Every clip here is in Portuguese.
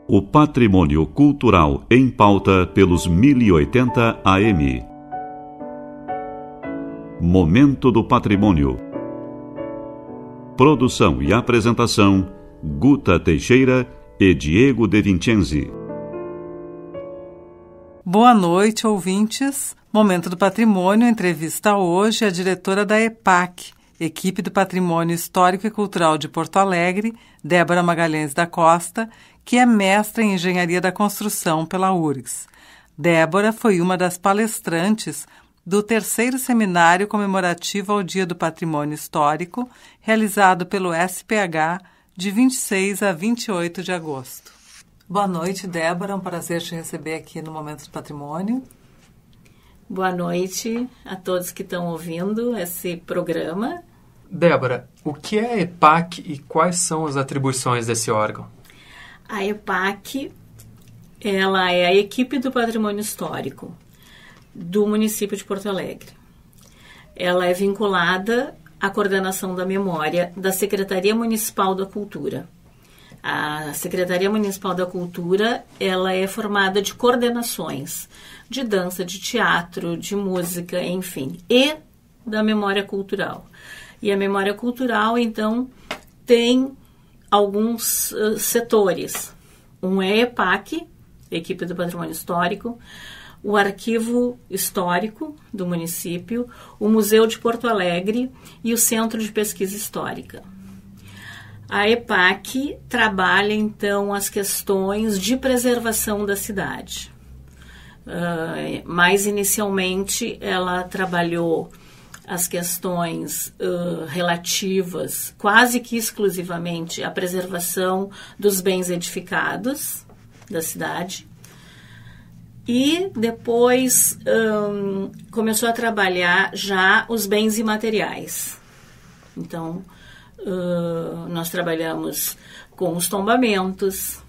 O patrimônio cultural em pauta pelos 1080 AM. Momento do Patrimônio. Produção e apresentação: Guta Teixeira e Diego De Vincenzi. Boa noite, ouvintes. Momento do Patrimônio entrevista hoje a diretora da EPAC, Equipe do Patrimônio Histórico e Cultural de Porto Alegre, Débora Magalhães da Costa, que é mestra em Engenharia da Construção pela URGS. Débora foi uma das palestrantes do 3º Seminário Comemorativo ao Dia do Patrimônio Histórico, realizado pelo SPH de 26 a 28 de agosto. Boa noite, Débora. É um prazer te receber aqui no Momento do Patrimônio. Boa noite a todos que estão ouvindo esse programa. Débora, o que é a EPAC e quais são as atribuições desse órgão? A EPAC, ela é a Equipe do Patrimônio Histórico do município de Porto Alegre. Ela é vinculada à coordenação da memória da Secretaria Municipal da Cultura. A Secretaria Municipal da Cultura, ela é formada de coordenações de dança, de teatro, de música, enfim, e da memória cultural. E a memória cultural, então, tem alguns setores. Um é a EPAC, Equipe do Patrimônio Histórico, o Arquivo Histórico do município, o Museu de Porto Alegre e o Centro de Pesquisa Histórica. A EPAC trabalha, então, as questões de preservação da cidade. Mais inicialmente, ela trabalhou as questões relativas, quase que exclusivamente, à preservação dos bens edificados da cidade. E depois começou a trabalhar já os bens imateriais. Então, nós trabalhamos com os tombamentos,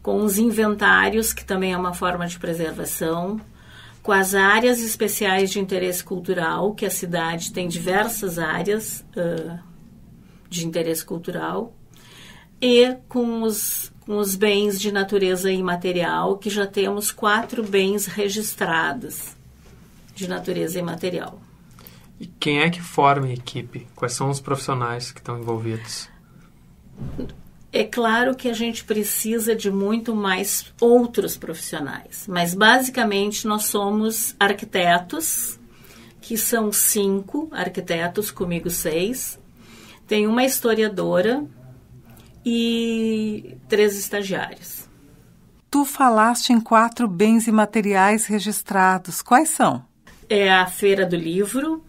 com os inventários, que também é uma forma de preservação, com as áreas especiais de interesse cultural, que a cidade tem diversas áreas de interesse cultural, e com os bens de natureza imaterial, que já temos 4 bens registrados de natureza imaterial. E quem é que forma a equipe? Quais são os profissionais que estão envolvidos? É claro que a gente precisa de muito mais outros profissionais, mas basicamente nós somos arquitetos, que são 5 arquitetos, comigo 6, tem uma historiadora e 3 estagiários. Tu falaste em 4 bens imateriais registrados. Quais são? É a Feira do Livro,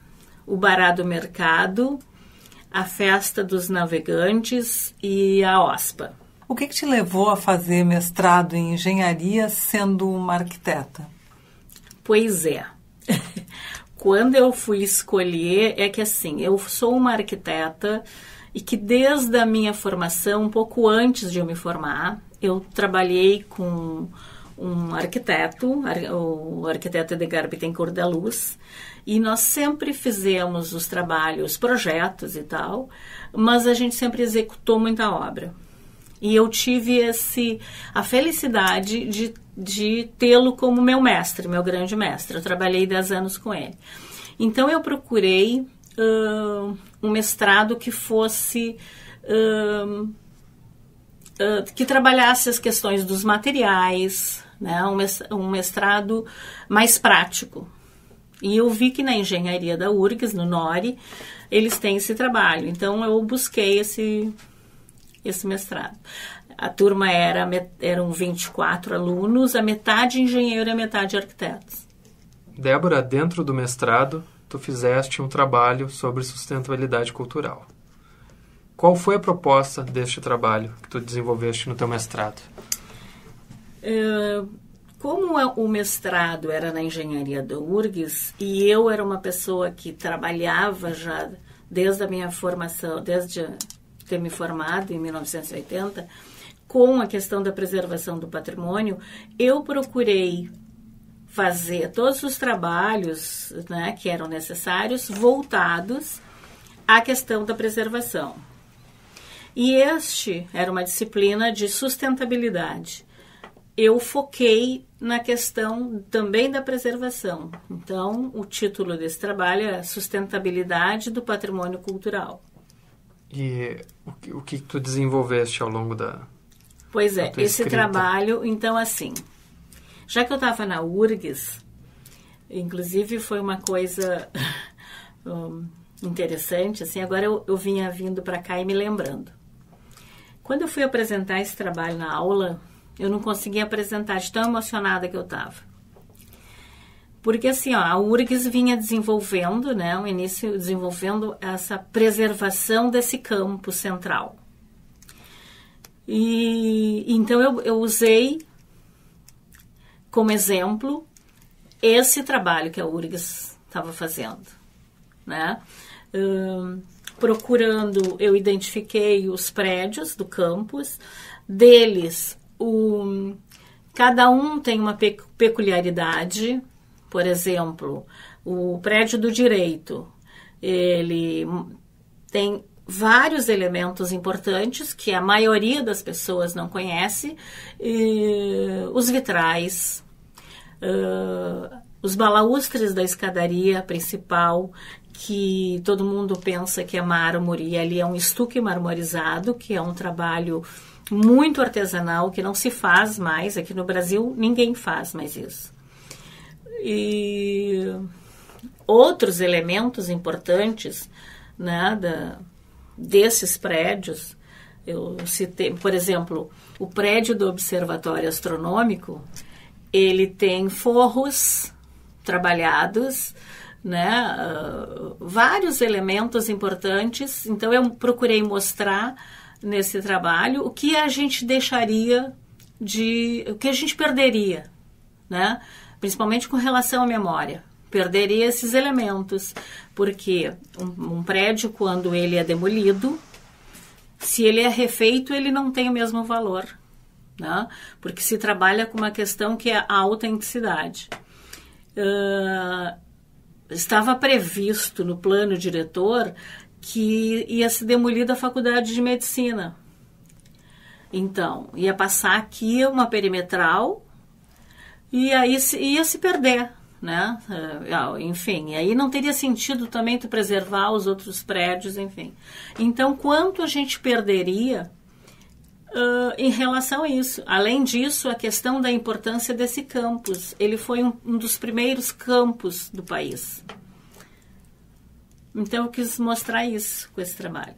o Bará do Mercado, a Festa dos Navegantes e a OSPA. O que te levou a fazer mestrado em engenharia sendo uma arquiteta? Pois é. Quando eu fui escolher, é que assim, eu sou uma arquiteta e que desde a minha formação, um pouco antes de eu me formar, eu trabalhei com um arquiteto, o arquiteto Edgar Bittencourt da Luz, e nós sempre fizemos os trabalhos, projetos e tal, mas a gente sempre executou muita obra. E eu tive a felicidade de tê-lo como meu mestre, meu grande mestre. Eu trabalhei 10 anos com ele. Então eu procurei um mestrado que fosse... que trabalhasse as questões dos materiais, né? Um mestrado mais prático. E eu vi que na engenharia da URGS, no NORI, eles têm esse trabalho. Então, eu busquei esse mestrado. A turma eram 24 alunos, a metade engenheiro e a metade arquitetos. Débora, dentro do mestrado, tu fizeste um trabalho sobre sustentabilidade cultural. Qual foi a proposta deste trabalho que tu desenvolveste no teu mestrado? Como o mestrado era na engenharia da URGS e eu era uma pessoa que trabalhava já desde a minha formação, desde ter me formado em 1980, com a questão da preservação do patrimônio, eu procurei fazer todos os trabalhos, né, que eram necessários voltados à questão da preservação. E este era uma disciplina de sustentabilidade. Eu foquei na questão também da preservação. Então, o título desse trabalho é Sustentabilidade do Patrimônio Cultural. E o que tu desenvolveste ao longo da... Pois é, esse escrita? trabalho, então assim, já que eu estava na URGS, inclusive foi uma coisa interessante, assim, agora eu vinha vindo para cá e me lembrando. Quando eu fui apresentar esse trabalho na aula, eu não conseguia apresentar de tão emocionada que eu estava. Porque assim, ó, a URGS vinha desenvolvendo, né, no início desenvolvendo essa preservação desse campo central. E então eu usei como exemplo esse trabalho que a URGS estava fazendo, né? Procurando, eu identifiquei os prédios do campus, deles, cada um tem uma peculiaridade. Por exemplo, o prédio do direito, ele tem vários elementos importantes que a maioria das pessoas não conhece, os vitrais, os balaústres da escadaria principal, que todo mundo pensa que é mármore, e ali é um estuque marmorizado, que é um trabalho muito artesanal, que não se faz mais. Aqui no Brasil, ninguém faz mais isso. E outros elementos importantes, né, desses prédios, eu citei, por exemplo, o prédio do Observatório Astronômico, ele tem forros trabalhados, né, vários elementos importantes. Então eu procurei mostrar nesse trabalho o que a gente deixaria o que a gente perderia, né, principalmente com relação à memória. Perderia esses elementos, porque um prédio, quando ele é demolido, se ele é refeito, ele não tem o mesmo valor, né? Porque se trabalha com uma questão que é a autenticidade. Estava previsto no plano diretor que ia ser demolida a Faculdade de Medicina. Então, ia passar aqui uma perimetral e aí ia se perder, né? Enfim, aí não teria sentido também tu preservar os outros prédios, enfim. Então, quanto a gente perderia em relação a isso? Além disso, a questão da importância desse campus. Ele foi um dos primeiros campus do país. Então, eu quis mostrar isso com esse trabalho.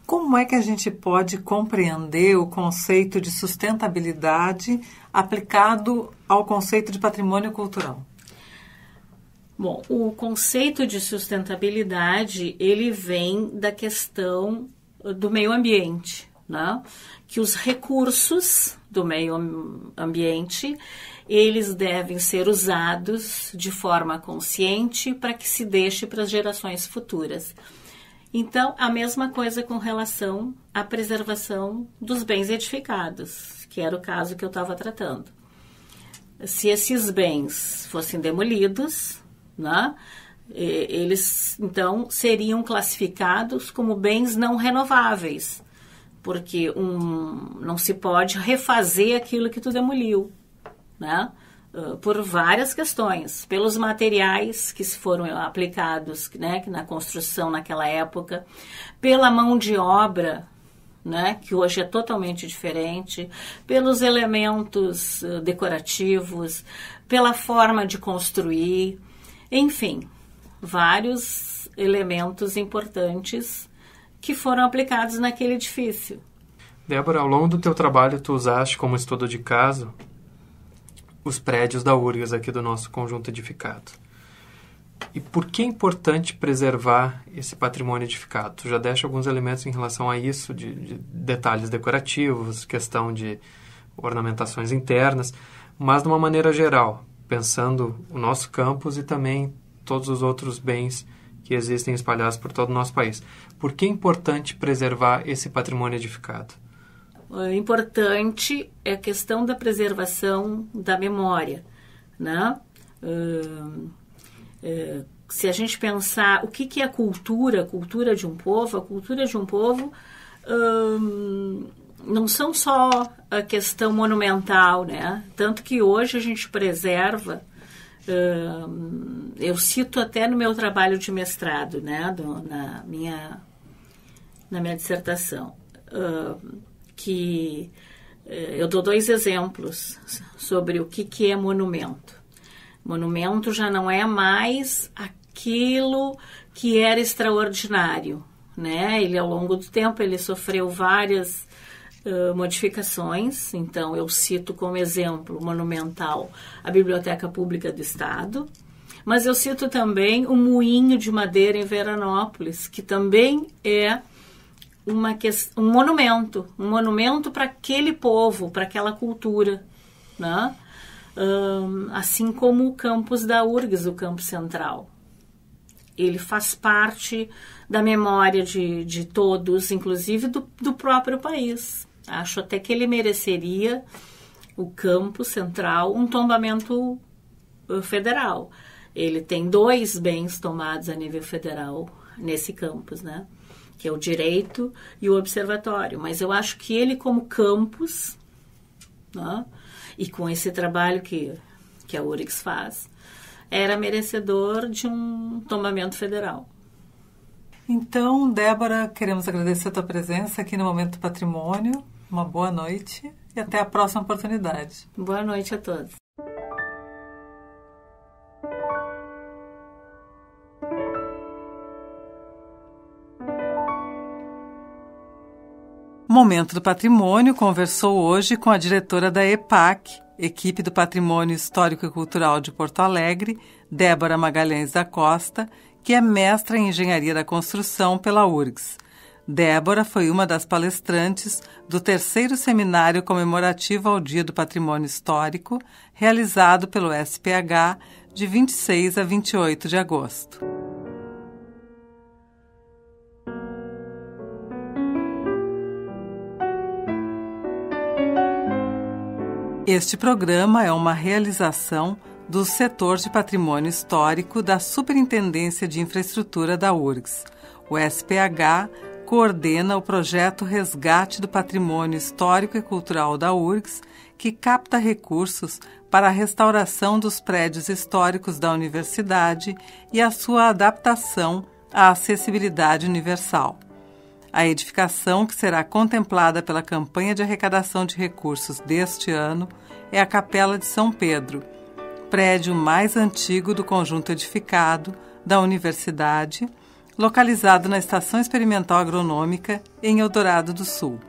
Como é que a gente pode compreender o conceito de sustentabilidade aplicado ao conceito de patrimônio cultural? Bom, o conceito de sustentabilidade, ele vem da questão do meio ambiente, né? Que os recursos do meio ambiente, eles devem ser usados de forma consciente para que se deixe para as gerações futuras. Então, a mesma coisa com relação à preservação dos bens edificados, que era o caso que eu estava tratando. Se esses bens fossem demolidos, né, eles, então, seriam classificados como bens não renováveis, porque não se pode refazer aquilo que tu demoliu, né? Por várias questões, pelos materiais que foram aplicados, né, na construção naquela época, pela mão de obra, né, que hoje é totalmente diferente, pelos elementos decorativos, pela forma de construir, enfim, vários elementos importantes que foram aplicados naquele edifício. Débora, ao longo do teu trabalho, tu usaste como estudo de caso os prédios da URGS aqui do nosso conjunto edificado. E por que é importante preservar esse patrimônio edificado? Tu já deste alguns elementos em relação a isso, de detalhes decorativos, questão de ornamentações internas, mas de uma maneira geral, pensando o nosso campus e também todos os outros bens que existem espalhados por todo o nosso país. Por que é importante preservar esse patrimônio edificado? Importante é a questão da preservação da memória, né? Se a gente pensar o que é a cultura de um povo, a cultura de um povo não são só a questão monumental, né? Tanto que hoje a gente preserva, eu cito até no meu trabalho de mestrado, né? Na minha dissertação, que eu dou 2 exemplos sobre o que é monumento. Monumento já não é mais aquilo que era extraordinário, né? Ele, ao longo do tempo, ele sofreu várias modificações. Então, eu cito como exemplo monumental a Biblioteca Pública do Estado, mas eu cito também o Moinho de Madeira em Veranópolis, que também é um monumento para aquele povo, para aquela cultura, né? Assim como o campus da URGS, o campus central. Ele faz parte da memória de todos, inclusive do próprio país. Acho até que ele mereceria, o campus central, um tombamento federal. Ele tem 2 bens tomados a nível federal nesse campus, né? Que é o direito e o observatório. Mas eu acho que ele, como campus, né? E com esse trabalho que a URGS faz, era merecedor de um tombamento federal. Então, Débora, queremos agradecer a tua presença aqui no Momento do Patrimônio. Uma boa noite e até a próxima oportunidade. Boa noite a todos. Momento do Patrimônio conversou hoje com a diretora da EPAC, Equipe do Patrimônio Histórico e Cultural de Porto Alegre, Débora Magalhães da Costa, que é mestra em Engenharia da Construção pela URGS. Débora foi uma das palestrantes do 3º Seminário Comemorativo ao Dia do Patrimônio Histórico, realizado pelo SPH de 26 a 28 de agosto. Este programa é uma realização do Setor de Patrimônio Histórico da Superintendência de Infraestrutura da URGS. O SPH coordena o projeto Resgate do Patrimônio Histórico e Cultural da URGS, que capta recursos para a restauração dos prédios históricos da universidade e a sua adaptação à acessibilidade universal. A edificação, que será contemplada pela campanha de arrecadação de recursos deste ano, é a Capela de São Pedro, prédio mais antigo do conjunto edificado da universidade, localizado na Estação Experimental Agronômica, em Eldorado do Sul.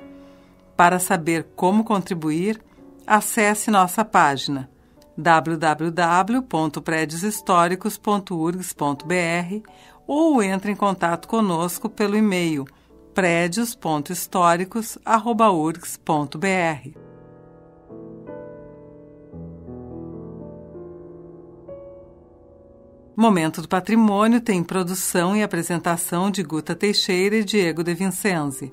Para saber como contribuir, acesse nossa página www.predioshistoricos.urgs.br ou entre em contato conosco pelo e-mail predios.históricos@urgs.br. Momento do Patrimônio tem produção e apresentação de Guta Teixeira e Diego de Vincenzi,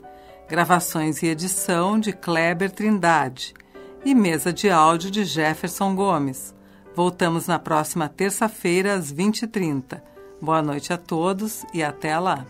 gravações e edição de Kleber Trindade e mesa de áudio de Jefferson Gomes. Voltamos na próxima terça-feira às 20h30. Boa noite a todos e até lá!